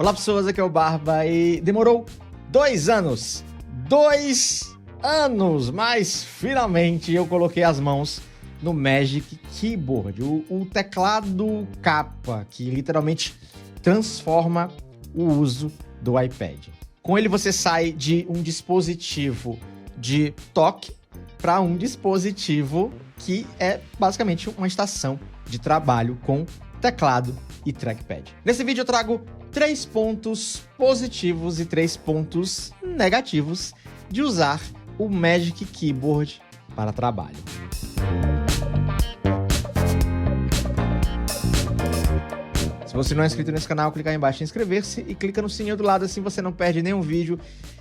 Olá pessoas, aqui é o Barba e demorou 2 anos. 2 anos, mas finalmente eu coloquei as mãos no Magic Keyboard, o teclado capa, que literalmente transforma o uso do iPad. Com ele você sai de um dispositivo de toque para um dispositivo que é basicamente uma estação de trabalho com teclado e trackpad. Nesse vídeo eu trago 3 pontos positivos e 3 pontos negativos de usar o Magic Keyboard para trabalho. Se você não é inscrito nesse canal, clica aí embaixo em inscrever-se e clica no sininho do lado, assim você não perde nenhum vídeo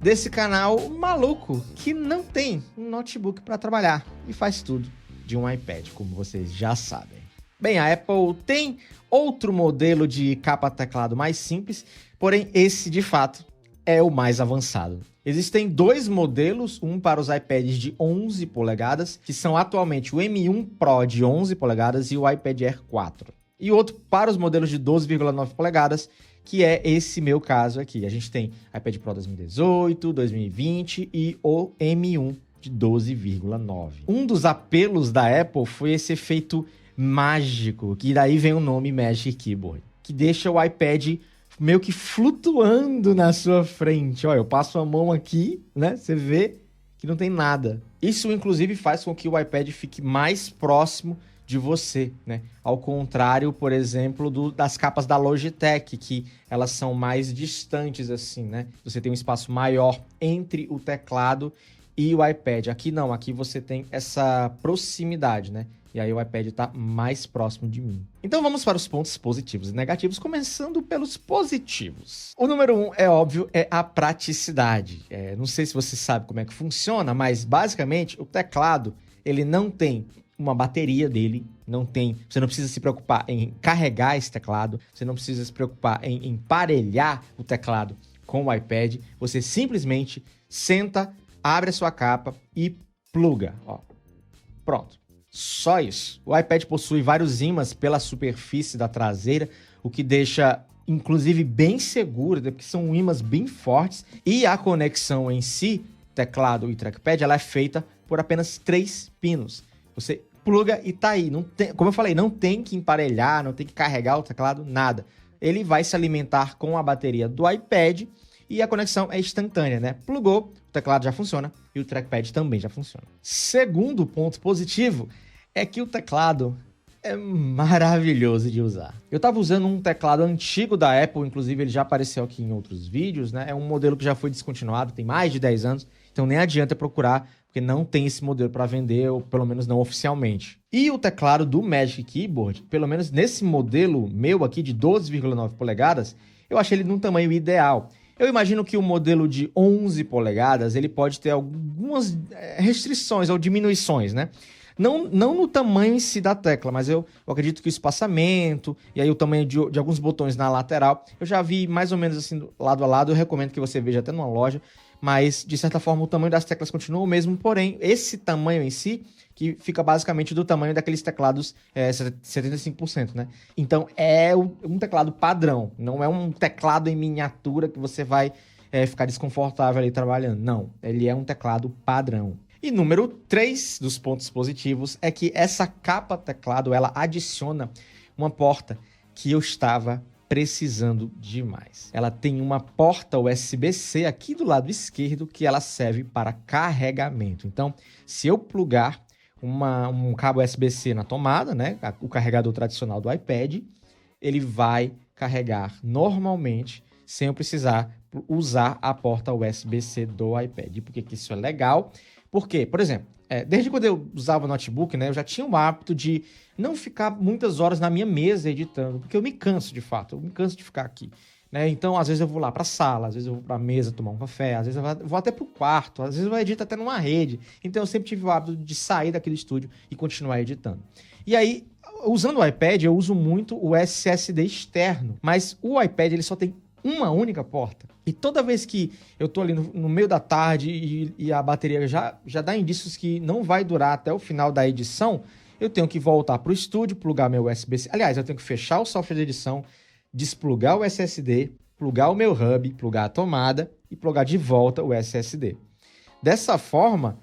desse canal maluco que não tem um notebook para trabalhar e faz tudo de um iPad, como vocês já sabem. Bem, a Apple tem outro modelo de capa-teclado mais simples, porém esse, de fato, é o mais avançado. Existem 2 modelos, um para os iPads de 11 polegadas, que são atualmente o M1 Pro de 11 polegadas e o iPad Air 4. E outro para os modelos de 12,9 polegadas, que é esse meu caso aqui. A gente tem iPad Pro 2018, 2020 e o M1 de 12,9. Um dos apelos da Apple foi esse efeito mágico, que daí vem o nome Magic Keyboard, que deixa o iPad meio que flutuando na sua frente. Olha, eu passo a mão aqui, né? Você vê que não tem nada. Isso, inclusive, faz com que o iPad fique mais próximo de você, né? Ao contrário, por exemplo, das capas da Logitech, que elas são mais distantes, assim, né? Você tem um espaço maior entre o teclado e o iPad. Aqui não, aqui você tem essa proximidade, né? E aí o iPad está mais próximo de mim. Então vamos para os pontos positivos e negativos, começando pelos positivos. O número 1, é óbvio, é a praticidade. Não sei se você sabe como é que funciona, mas basicamente o teclado, ele não tem uma bateria dele, você não precisa se preocupar em carregar esse teclado, você não precisa se preocupar em emparelhar o teclado com o iPad, você simplesmente senta, abre a sua capa e pluga. Ó. Pronto. Só isso. O iPad possui vários ímãs pela superfície da traseira, o que deixa, inclusive, bem seguro, porque são ímãs bem fortes. E a conexão em si, teclado e trackpad, ela é feita por apenas 3 pinos. Você pluga e tá aí. Não tem, como eu falei, não tem que emparelhar, não tem que carregar o teclado, nada. Ele vai se alimentar com a bateria do iPad e a conexão é instantânea, né? Plugou, o teclado já funciona e o trackpad também já funciona. Segundo ponto positivo é que o teclado é maravilhoso de usar. Eu estava usando um teclado antigo da Apple, inclusive ele já apareceu aqui em outros vídeos, né? É um modelo que já foi descontinuado, tem mais de 10 anos, então nem adianta procurar, porque não tem esse modelo para vender, ou pelo menos não oficialmente. E o teclado do Magic Keyboard, pelo menos nesse modelo meu aqui de 12,9 polegadas, eu achei ele num tamanho ideal. Eu imagino que o modelo de 11 polegadas, ele pode ter algumas restrições ou diminuições, né? Não no tamanho em si da tecla, mas eu acredito que o espaçamento e aí o tamanho de alguns botões na lateral, eu já vi mais ou menos assim lado a lado, eu recomendo que você veja até numa loja, mas de certa forma o tamanho das teclas continua o mesmo, porém esse tamanho em si, que fica basicamente do tamanho daqueles teclados 75%, né? Então é um teclado padrão, não é um teclado em miniatura que você vai ficar desconfortável ali trabalhando. Não, ele é um teclado padrão. E número 3 dos pontos positivos é que essa capa teclado, ela adiciona uma porta que eu estava precisando demais. Ela tem uma porta USB-C aqui do lado esquerdo que ela serve para carregamento. Então, se eu plugar um cabo USB-C na tomada, né, o carregador tradicional do iPad, ele vai carregar normalmente sem eu precisar usar a porta USB-C do iPad. Por que isso é legal? Porque, por exemplo, desde quando eu usava notebook, né, eu já tinha o hábito de não ficar muitas horas na minha mesa editando, porque eu me canso de fato, eu me canso de ficar aqui. Né? Então, às vezes eu vou lá para a sala, às vezes eu vou para a mesa tomar um café, às vezes eu vou até para o quarto, às vezes eu edito até numa rede. Então, eu sempre tive o hábito de sair daquele estúdio e continuar editando. E aí, usando o iPad, eu uso muito o SSD externo, mas o iPad ele só tem uma única porta. E toda vez que eu tô ali no meio da tarde e a bateria já dá indícios que não vai durar até o final da edição, eu tenho que voltar para o estúdio, plugar meu USB-C. Aliás, eu tenho que fechar o software de edição, desplugar o SSD, plugar o meu hub, plugar a tomada e plugar de volta o SSD. Dessa forma,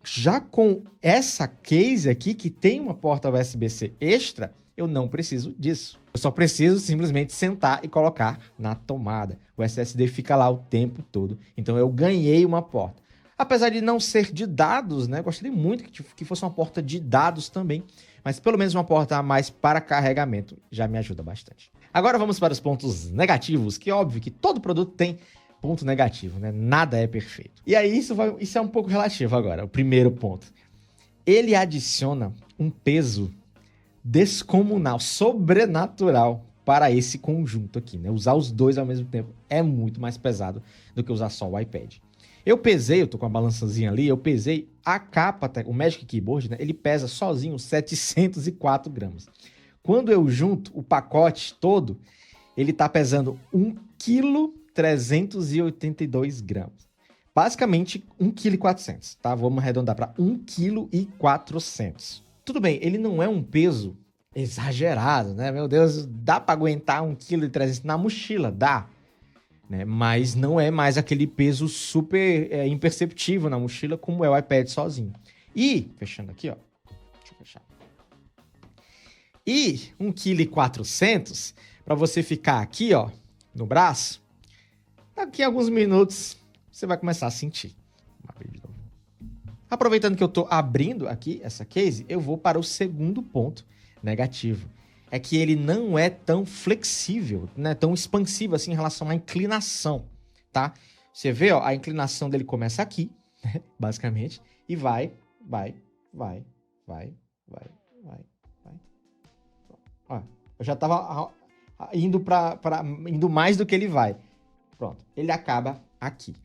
já com essa case aqui, que tem uma porta USB-C extra, eu não preciso disso. Eu só preciso simplesmente sentar e colocar na tomada. O SSD fica lá o tempo todo. Então eu ganhei uma porta. Apesar de não ser de dados, né? Gostaria muito que fosse uma porta de dados também. Mas pelo menos uma porta a mais para carregamento já me ajuda bastante. Agora vamos para os pontos negativos, que é óbvio que todo produto tem ponto negativo, né? Nada é perfeito. E aí isso é um pouco relativo agora, o primeiro ponto. Ele adiciona um peso descomunal, sobrenatural para esse conjunto aqui, né? Usar os dois ao mesmo tempo é muito mais pesado do que usar só o iPad. Eu tô com a balançazinha ali, eu pesei a capa, o Magic Keyboard, né? Ele pesa sozinho 704 gramas. Quando eu junto o pacote todo, ele tá pesando 1,382 kg. Basicamente 1,4 kg, tá? Vamos arredondar para 1,4 kg. Tudo bem, ele não é um peso exagerado, né? Meu Deus, dá para aguentar 1,3 kg na mochila, dá. Né? Mas não é mais aquele peso super imperceptível na mochila como é o iPad sozinho. E, fechando aqui, ó. Deixa eu fechar. E 1,4 kg, para você ficar aqui, ó, no braço, daqui a alguns minutos você vai começar a sentir. Aproveitando que eu tô abrindo aqui essa case, eu vou para o segundo ponto negativo. É que ele não é tão flexível, né, tão expansivo assim em relação à inclinação, tá? Você vê, ó, a inclinação dele começa aqui, basicamente, e vai. Ó, eu já tava indo mais do que ele vai. Pronto, ele acaba aqui.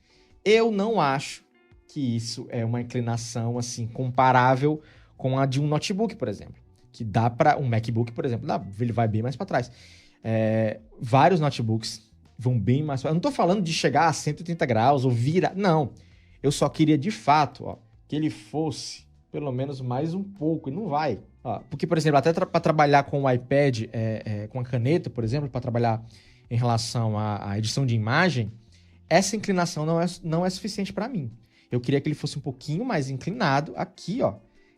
Eu não acho que isso é uma inclinação assim comparável com a de um notebook, por exemplo. Que dá para um MacBook, por exemplo, ele vai bem mais para trás. Vários notebooks vão bem mais... Eu não estou falando de chegar a 180 graus ou virar... Não. Eu só queria, de fato, ó, que ele fosse pelo menos mais um pouco. E não vai. Ó, porque, por exemplo, até para trabalhar com o iPad, com a caneta, por exemplo, para trabalhar em relação à edição de imagem, essa inclinação não é suficiente para mim. Eu queria que ele fosse um pouquinho mais inclinado aqui, ó.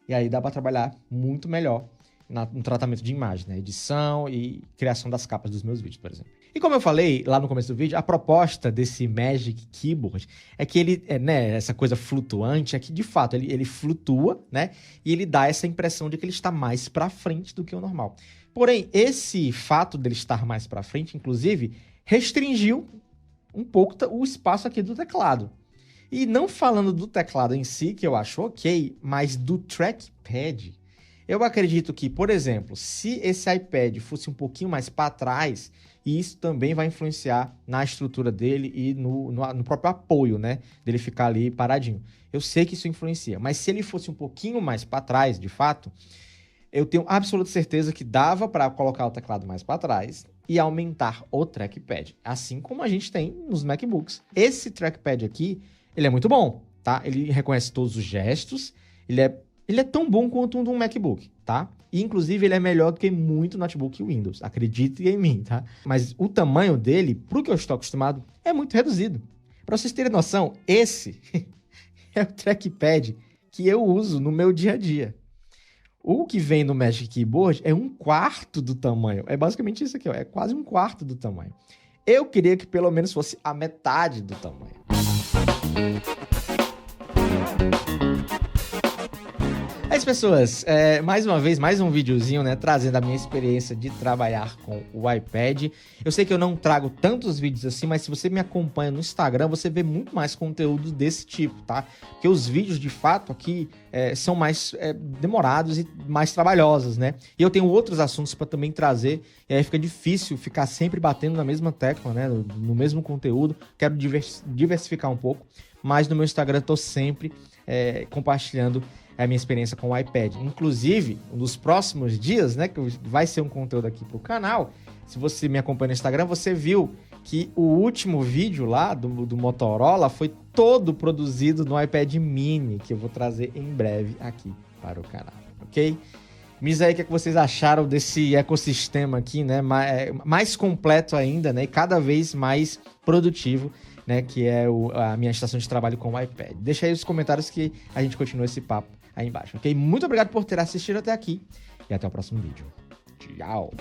E aí dá para trabalhar muito melhor no tratamento de imagem, né? Edição e criação das capas dos meus vídeos, por exemplo. E como eu falei lá no começo do vídeo, a proposta desse Magic Keyboard é que ele, né, essa coisa flutuante, é que de fato ele flutua, né? E ele dá essa impressão de que ele está mais para frente do que o normal. Porém, esse fato dele estar mais para frente, inclusive, restringiu um pouco o espaço aqui do teclado. E não falando do teclado em si, que eu acho ok, mas do trackpad. Eu acredito que, por exemplo, se esse iPad fosse um pouquinho mais para trás, isso também vai influenciar na estrutura dele e no próprio apoio, né? Dele ficar ali paradinho. Eu sei que isso influencia, mas se ele fosse um pouquinho mais para trás, de fato, eu tenho absoluta certeza que dava para colocar o teclado mais para trás e aumentar o trackpad, assim como a gente tem nos MacBooks. Esse trackpad aqui, ele é muito bom, tá? Ele reconhece todos os gestos, ele é tão bom quanto um de um MacBook, tá? E, inclusive, ele é melhor do que muito notebook Windows. Acredite em mim, tá? Mas o tamanho dele, pro que eu estou acostumado, é muito reduzido. Para vocês terem noção, esse é o trackpad que eu uso no meu dia a dia. O que vem no Magic Keyboard é 1/4 do tamanho. É basicamente isso aqui, ó. É quase 1/4 do tamanho. Eu queria que pelo menos fosse a metade do tamanho. É isso, pessoas. Mais uma vez, mais um videozinho, né? Trazendo a minha experiência de trabalhar com o iPad. Eu sei que eu não trago tantos vídeos assim, mas se você me acompanha no Instagram, você vê muito mais conteúdo desse tipo, tá? Porque os vídeos, de fato, aqui são mais demorados e mais trabalhosos, né? E eu tenho outros assuntos para também trazer, e aí fica difícil ficar sempre batendo na mesma tecla, né? No mesmo conteúdo. Quero diversificar um pouco, mas no meu Instagram eu tô sempre compartilhando a minha experiência com o iPad. Inclusive, nos próximos dias, né, que vai ser um conteúdo aqui pro canal, se você me acompanha no Instagram, você viu que o último vídeo lá do Motorola foi todo produzido no iPad mini, que eu vou trazer em breve aqui para o canal, ok? Me diz aí o que vocês acharam desse ecossistema aqui, né? Mais completo ainda, né? E cada vez mais produtivo, né? Que é a minha estação de trabalho com o iPad. Deixa aí os comentários que a gente continua esse papo aí embaixo, ok? Muito obrigado por ter assistido até aqui e até o próximo vídeo. Tchau!